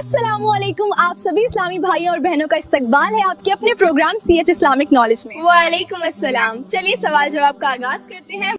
अस्सलाम वालेकुम, आप सभी इस्लामी भाइयों और बहनों का इस्तकबाल है आपके अपने प्रोग्राम CH इस्लामिक नॉलेज में। वालेकुम अस्सलाम। चलिए सवाल जवाब का आगाज करते हैं।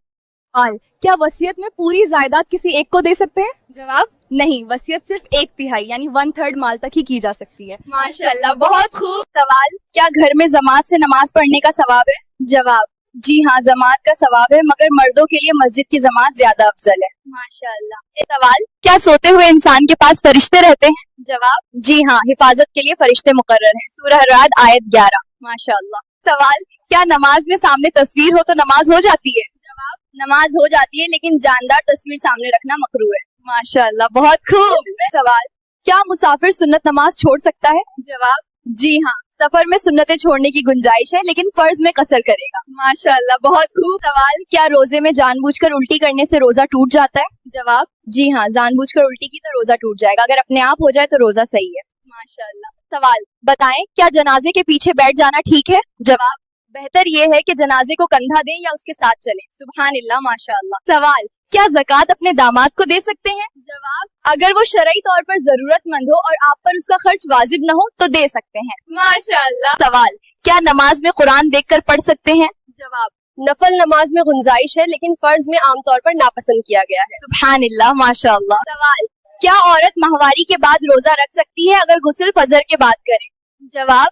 क्या वसीयत में पूरी जायदाद किसी एक को दे सकते हैं? जवाब नहीं, वसीयत सिर्फ 1/3 यानी 1/3 माल तक ही की जा सकती है। माशाल्लाह, बहुत खूब। सवाल, क्या घर में जमात से नमाज पढ़ने का सवाब है? जवाब, जी हाँ, जमात का सवाब है, मगर मर्दों के लिए मस्जिद की जमात ज्यादा अफजल है। माशाअल्लाह। सवाल, क्या सोते हुए इंसान के पास फरिश्ते रहते हैं? जवाब, जी हाँ, हिफाजत के लिए फरिश्ते मुकर्रर हैं। सूरह राद आयत 11। माशाअल्लाह। सवाल, क्या नमाज में सामने तस्वीर हो तो नमाज हो जाती है? जवाब, नमाज हो जाती है, लेकिन जानदार तस्वीर सामने रखना मकरूह है। माशाअल्लाह, बहुत खूब। सवाल, क्या मुसाफिर सुन्नत नमाज छोड़ सकता है? जवाब, जी हाँ, सफर में सुन्नतें छोड़ने की गुंजाइश है, लेकिन फर्ज में कसर करेगा। माशाअल्लाह, बहुत खूब। सवाल, क्या रोजे में जानबूझकर उल्टी करने से रोजा टूट जाता है? जवाब, जी हाँ, जानबूझकर उल्टी की तो रोजा टूट जाएगा, अगर अपने आप हो जाए तो रोजा सही है। माशाअल्लाह। सवाल, बताएं, क्या जनाजे के पीछे बैठ जाना ठीक है? जवाब, बेहतर ये है कि जनाजे को कंधा दें या उसके साथ चलें। सुभानिल्लाह, माशाअल्लाह। सवाल, क्या ज़कात अपने दामाद को दे सकते हैं? जवाब, अगर वो शरई तौर पर जरूरतमंद हो और आप पर उसका खर्च वाजिब न हो तो दे सकते हैं। माशाअल्लाह। सवाल, क्या नमाज में कुरान देखकर पढ़ सकते हैं? जवाब, नफल नमाज में गुंजाइश है, लेकिन फर्ज में आमतौर पर नापसंद किया गया है। सुभानिल्लाह, माशाअल्लाह। सवाल, क्या औरत माहवारी के बाद रोजा रख सकती है अगर गुस्ल फजर के बाद करे? जवाब,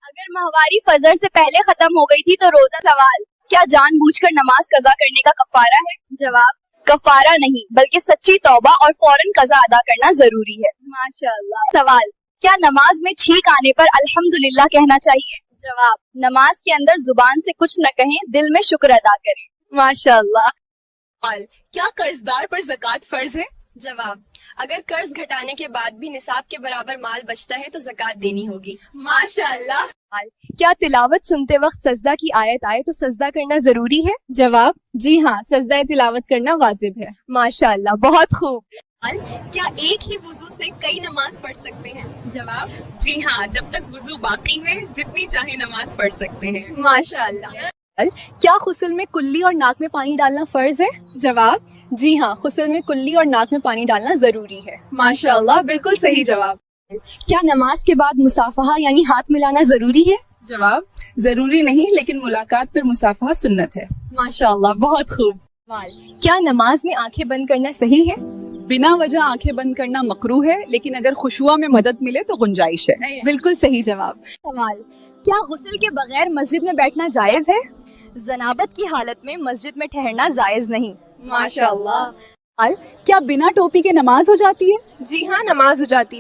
अगर माहवारी फजर से पहले खत्म हो गई थी तो रोजा। सवाल, क्या जानबूझकर नमाज कजा करने का कफारा है? जवाब, कफारा नहीं, बल्कि सच्ची तौबा और फौरन कजा अदा करना जरूरी है। माशाअल्लाह। सवाल, क्या नमाज में छींक आने पर अल्हम्दुलिल्लाह कहना चाहिए? जवाब, नमाज के अंदर जुबान से कुछ न कहें, दिल में शुक्र अदा करें। माशाअल्लाह। क्या कर्जदार पर ज़कात फर्ज है? जवाब, अगर कर्ज घटाने के बाद भी निसाब के बराबर माल बचता है तो ज़कात देनी होगी। माशाअल्लाह। क्या तिलावत सुनते वक्त सजदा की आयत आए तो सजदा करना जरूरी है? जवाब, जी हाँ, सजदा तिलावत करना वाजिब है। माशाअल्लाह, बहुत खूब। क्या एक ही वुजू से कई नमाज पढ़ सकते हैं? जवाब, जी हाँ, जब तक वुजू बाकी है जितनी चाहे नमाज पढ़ सकते हैं। माशाअल्लाह। क्या गुस्ल में कुल्ली और नाक में पानी डालना फर्ज है? जवाब, जी हाँ, गुस्ल में कुल्ली और नाक में पानी डालना जरूरी है। माशाअल्लाह, बिल्कुल सही जवाब। क्या नमाज के बाद मुसाफहा यानी हाथ मिलाना जरूरी है? जवाब, जरूरी नहीं, लेकिन मुलाकात पर मुसाफहा सुन्नत है। माशाअल्लाह, बहुत खूब। क्या नमाज में आंखें बंद करना सही है? बिना वजह आंखें बंद करना मकरूह है, लेकिन अगर खुशुआ में मदद मिले तो गुंजाइश है। बिल्कुल सही जवाब। सवाल, क्या गुस्ल के बगैर मस्जिद में बैठना जायज है? जनाबत की हालत में मस्जिद में ठहरना जायज नहीं। माशाअल्लाह। क्या बिना टोपी के नमाज हो जाती है? जी हाँ, नमाज हो जाती है।